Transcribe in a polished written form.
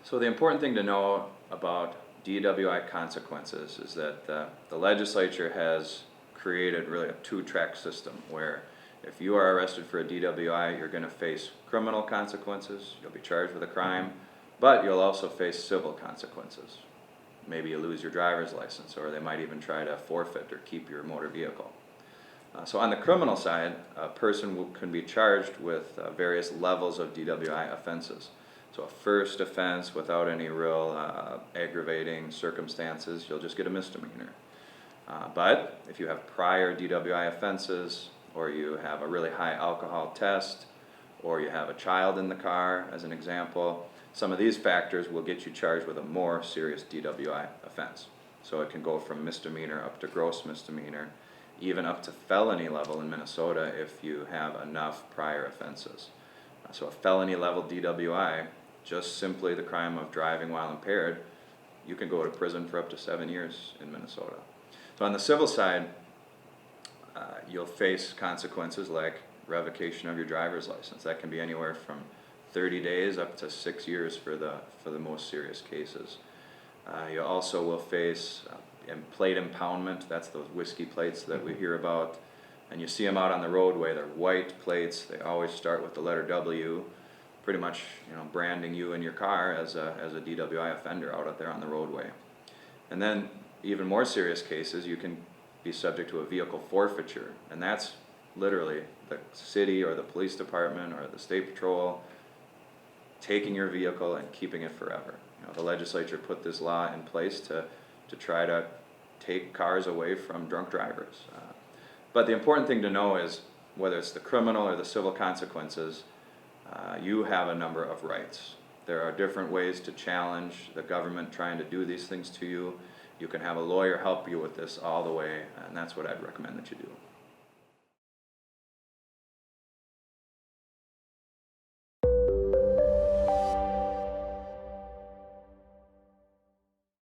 So the important thing to know about DWI consequences is that the legislature has created really a two-track system where if you are arrested for a DWI, you're going to face criminal consequences, you'll be charged with a crime, but you'll also face civil consequences. Maybe you lose your driver's license, or they might even try to forfeit or keep your motor vehicle. So on the criminal side, a person can be charged with various levels of DWI offenses. So a first offense without any real aggravating circumstances, you'll just get a misdemeanor. But if you have prior DWI offenses, or you have a really high alcohol test, or you have a child in the car, as an example, some of these factors will get you charged with a more serious DWI offense. So it can go from misdemeanor up to gross misdemeanor, even up to felony level in Minnesota if you have enough prior offenses. So a felony level DWI, just simply the crime of driving while impaired, you can go to prison for up to 7 years in Minnesota. So on the civil side, you'll face consequences like revocation of your driver's license. That can be anywhere from 30 days up to 6 years for the most serious cases. You also will face plate impoundment. That's those whiskey plates that we hear about, and you see them out on the roadway. They're white plates. They always start with the letter W, pretty much, branding you and your car as a DWI offender out there on the roadway. And then even more serious cases, you can be subject to a vehicle forfeiture, and that's literally the city or the police department or the state patrol taking your vehicle and keeping it forever. The legislature put this law in place to try to take cars away from drunk drivers. But the important thing to know is whether it's the criminal or the civil consequences, you have a number of rights. There are different ways to challenge the government trying to do these things to you. You can have a lawyer help you with this all the way, and that's what I'd recommend that you do.